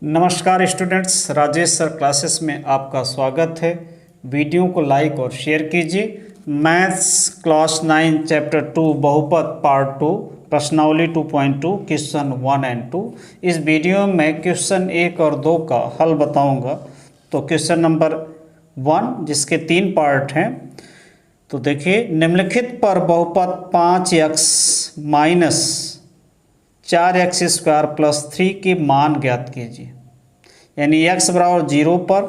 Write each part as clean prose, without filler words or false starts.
नमस्कार students, Rajesh sir classes में आपका स्वागत है। वीडियो को लाइक और शेयर कीजिए। मैथ्स क्लास 9 चैप्टर 2 बहुपद पार्ट 2 प्रश्नावली 2.2 क्वेश्चन 1 एंड 2। इस वीडियो में क्वेश्चन 1 और 2 का हल बताऊंगा। तो क्वेश्चन नंबर 1 जिसके 3 पार्ट हैं। तो देखिए, निम्नलिखित पर बहुपद 5x माइनस 4x² प्लस 3 के मान ज्ञात कीजिए। यानी x बराबर 0 पर,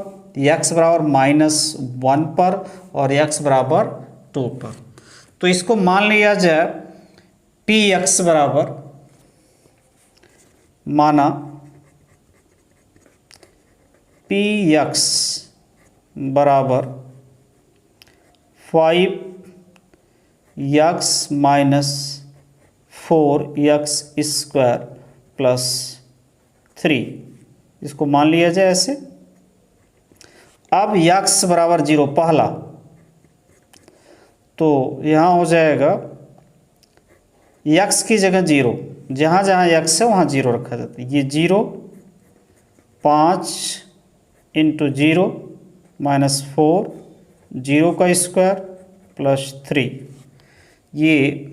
x बराबर -1 पर और x बराबर 2 पर। तो इसको मान लिया जाए px बराबर, माना px बराबर 5x माइनस 4x² प्लस 3। इसको मान लिया जाए ऐसे। अब x बराबर 0 पहला, तो यहाँ हो जाएगा x की जगह 0, जहाँ जहाँ x है वहाँ 0 रखा जाता है। ये 0, 5 × 0 माइनस 4, 0 का स्क्वायर प्लस 3, ये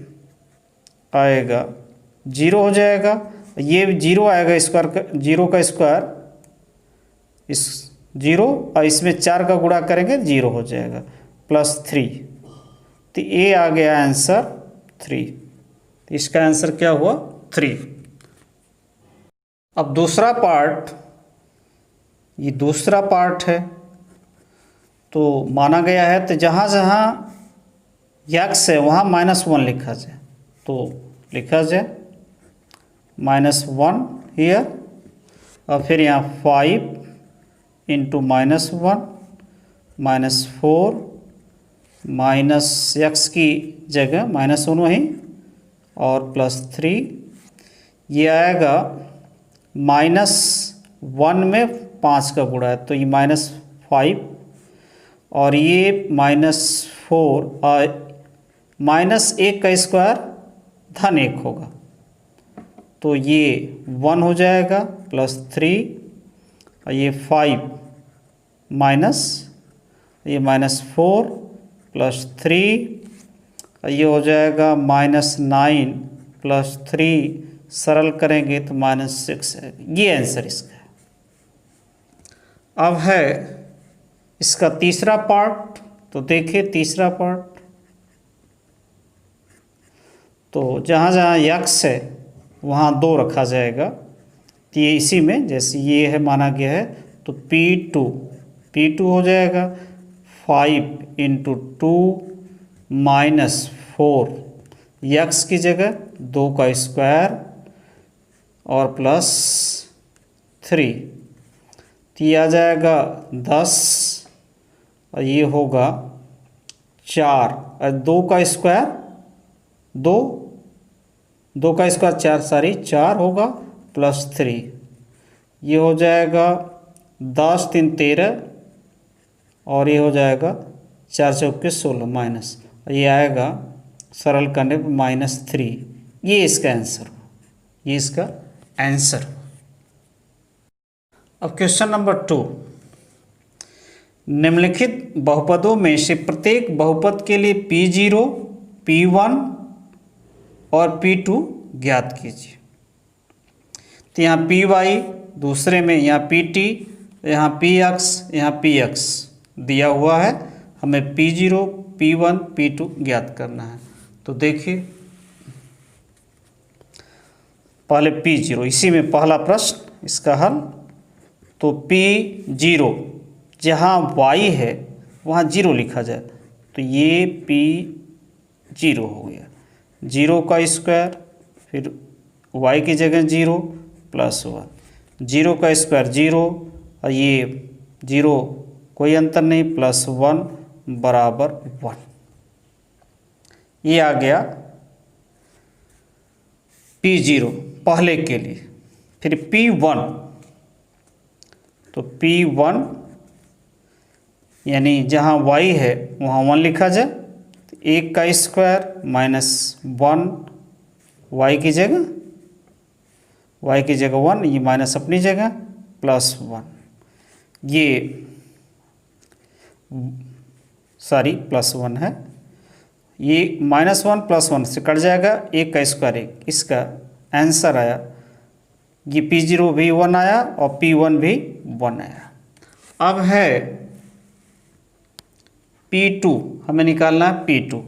आएगा 0 हो जाएगा। ये 0 आएगा स्क्वायर का, 0 का स्क्वायर इस 0 और इसमें 4 का गुणा करेंगे 0 हो जाएगा प्लस 3। तो ये आ गया आंसर 3। तो इसका आंसर क्या हुआ 3। अब दूसरा पार्ट, ये दूसरा पार्ट है। तो माना गया है तो जहाँ जहाँ x है वहाँ -1 लिखा जाए। तो लिखा जाए -1 हियर, और फिर यहाँ 5 × -1 माइनस 4 माइनस x की जगह -1 वहीं और प्लस 3। ये आएगा -1 में 5 का गुणा है तो ये -5, और ये -4 और -1 का स्क्वायर धन 1 होगा तो ये 1 हो जाएगा प्लस 3, और ये 5 माइनस, ये -4 प्लस 3, और ये हो जाएगा -9 प्लस 3, सरल करेंगे तो -6 आएगा। ये आंसर इसका है। अब है इसका तीसरा पार्ट। तो देखिए तीसरा पार्ट, तो जहाँ जहाँ x है वहाँ 2 रखा जाएगा। तो ये इसी में जैसे ये है माना गया है तो P2 हो जाएगा 5 × 2 माइनस 4, x की जगह 2 का स्क्वायर और प्लस 3। तो ये आ जाएगा 10, और ये होगा 4, और 2 का स्क्वायर 2 का स्क्वायर 4 सारी 4 होगा प्लस 3। ये हो जाएगा 10 3 13, और ये हो जाएगा 4 चौके 16 माइनस, ये आएगा सरल करने पर -3। ये इसका आंसर हो, ये इसका आंसर हो। अब क्वेश्चन नंबर 2, निम्नलिखित बहुपदों में से प्रत्येक बहुपद के लिए P0, P1 और P2 ज्ञात कीजिए। तो यहाँ Py दूसरे में, यहाँ Pt, यहाँ Px, यहाँ Px दिया हुआ है। हमें P0, P1, P2 ज्ञात करना है। तो देखिए पहले P0, इसी में पहला प्रश्न, इसका हल। तो P0 जहाँ y है वहाँ 0 लिखा जाए। तो ये P0 हो गया, 0 का स्क्वायर, फिर y की जगह 0 प्लस 1, 0 का स्क्वायर 0, और ये 0 कोई अंतर नहीं, प्लस 1 बराबर 1। ये आ गया P0 पहले के लिए। फिर P1, तो P1 यानी जहाँ y है वहाँ 1 लिखा जाए। 1 का स्क्वायर माइनस 1, y की जगह 1, ये माइनस अपनी जगह, प्लस 1, ये सॉरी प्लस 1 है, ये -1 + 1 से कट जाएगा, 1 का स्क्वायर 1, इसका आंसर आया ये P0 भी 1 आया और P1 भी 1 आया। अब है P2, हमें निकालना है P2।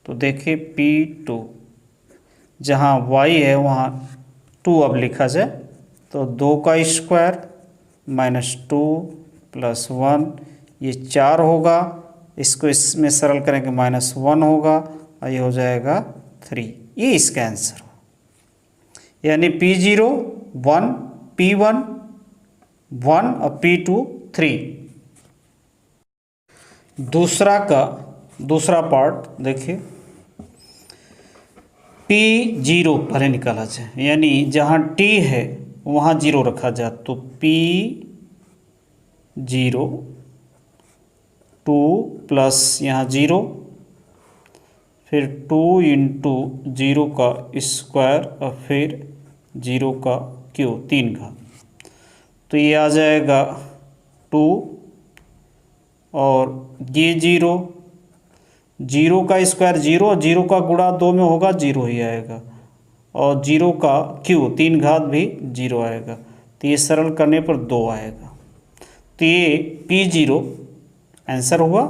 तो देखिए P2 जहाँ y है वहाँ 2 अब लिखा जाए, तो 2 का स्क्वायर -2 + 1, ये 4 होगा, इसको इसमें सरल करेंगे -1 होगा और ये हो जाएगा 3, ये इसका आंसर हो। यानी P0 1, P1 1 और P2 3। दूसरा पार्ट देखिए, P0 पहले निकाला जाए, यानी जहाँ T है वहाँ 0 रखा जाए, तो P0 2 प्लस यहाँ 0, फिर 2 × 0 का स्क्वायर और फिर 0 का क्यूब 3 घात, तो ये आ जाएगा 2 और ये 0 का स्क्वायर 0, 0 का गुणा 2 में होगा 0 ही आएगा, और 0 का क्यूब 3 घात भी 0 आएगा, तो ये सरल करने पर 2 आएगा। तो ये P0 आंसर हुआ।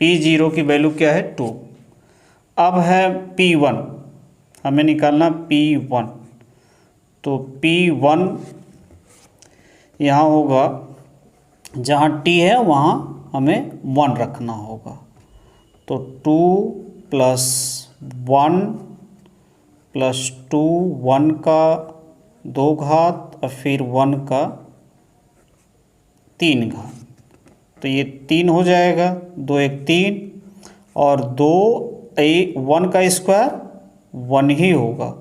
P0 की वैल्यू क्या है 2। अब है P1, हमें निकालना P1, तो P1 यहाँ होगा, जहाँ T है वहाँ हमें 1 रखना होगा, तो 2 + 1 + 2, 1 का 2 घात और फिर 1 का 3 घात, तो ये 3 हो जाएगा, 2 1 3 और 1 का स्क्वायर 1 ही होगा,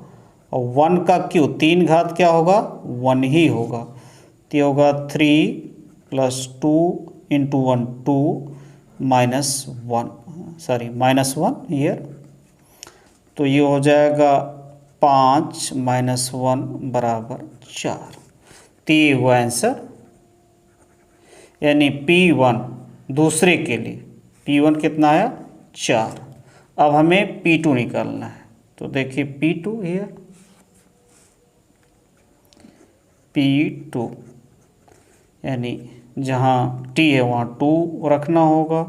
और 1 का क्यूब 3 घात क्या होगा 1 ही होगा, तो ये होगा 3 + 2 × 1 2 -1 हियर, तो ये हो जाएगा 5 - 1 = 4, तो ये हुआ आंसर। यानी P1 दूसरे के लिए P1 कितना आया 4। अब हमें P2 निकालना है, तो देखिए P2 हियर, P2 यानी जहाँ T है वहाँ 2 रखना होगा,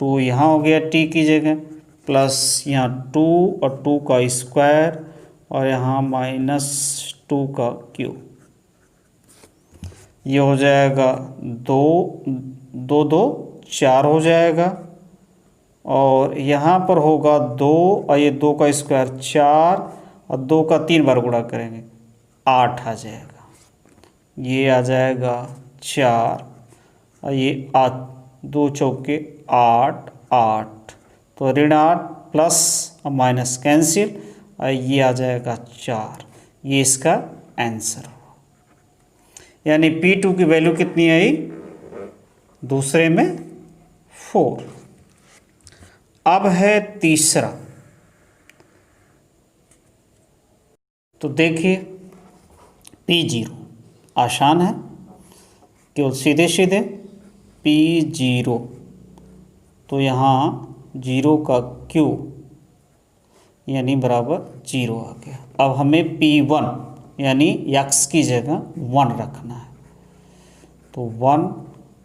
2 यहाँ हो गया T की जगह, प्लस यहाँ 2 और 2 का स्क्वायर और यहाँ -2 का क्यूब, ये हो जाएगा 2 2 2 4 हो जाएगा, और यहाँ पर होगा 2 और ये 2 का स्क्वायर 4 और 2 का 3 बार गुणा करेंगे 8 आ जाएगा, ये आ जाएगा 4 और ये 2 चौके 8 8, तो -8 प्लस और माइनस कैंसिल और ये आ जाएगा 4, ये इसका आंसर हुआ। यानी P2 की वैल्यू कितनी आई दूसरे में 4। अब है तीसरा, तो देखिए P0 आसान है, केवल सीधे सीधे P0, तो यहाँ 0 का क्यूब यानी बराबर 0 आ गया। अब हमें P1 यानी x की जगह 1 रखना है, तो 1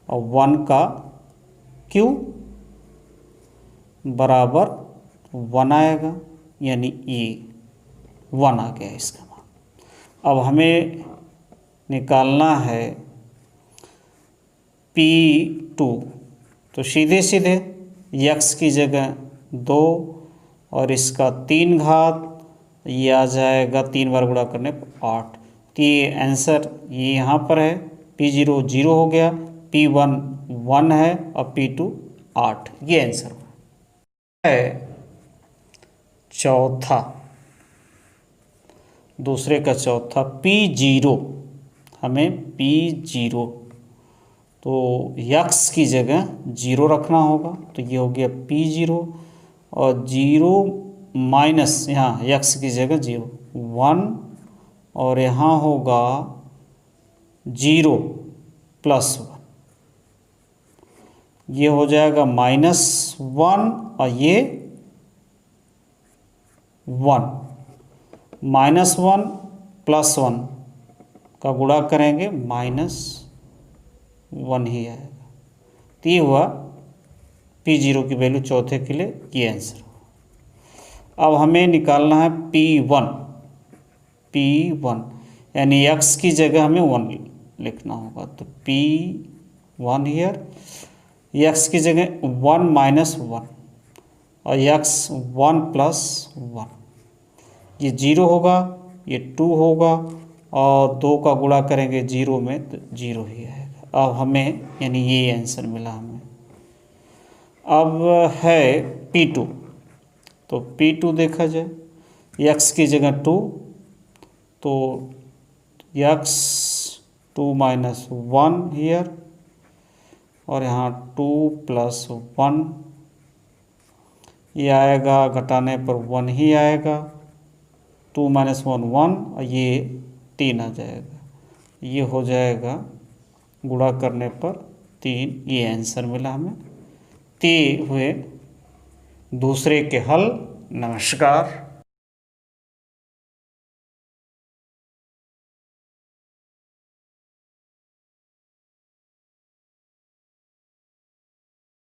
और 1 का क्यूब बराबर 1 आएगा, यानी ये 1 आ गया इसका मान। अब हमें निकालना है P2, तो सीधे सीधे x की जगह 2 और इसका 3 घात, ये आ जाएगा 3 बार गुणा करने पर 8, तो ये आंसर ये यहाँ पर है, P0 0 हो गया, P1 1 है और P2 8, ये आंसर है। चौथा, दूसरे का चौथा P0, हमें P0 तो x की जगह 0 रखना होगा, तो ये हो गया P0 और 0 माइनस यहाँ x की जगह 0 1 और यहाँ होगा 0 प्लस 1, ये हो जाएगा -1 और ये 1, -1 प्लस 1 का गुणा करेंगे -1 ही आएगा। तो ये हुआ P0 की वैल्यू चौथे के लिए, ये आंसर हुआ। अब हमें निकालना है P1 यानी x की जगह हमें 1 लिखना होगा। तो P1 हियर, x की जगह 1 माइनस 1 और x 1 प्लस 1, ये 0 होगा, ये 2 होगा और 2 का गुणा करेंगे 0 में तो 0 ही आएगा। अब हमें यानी ये आंसर मिला हमें। अब है P2, तो P2 देखा जाए, x की जगह 2 तो x 2 माइनस 1 हियर और यहाँ 2 प्लस 1, ये आएगा घटाने पर 1 ही आएगा। 2 माइनस 1 1 और ये 3 आ जाएगा, ये हो जाएगा गुणा करने पर 3, ये आंसर मिला हमें। ते हुए दूसरे के हल। नमस्कार।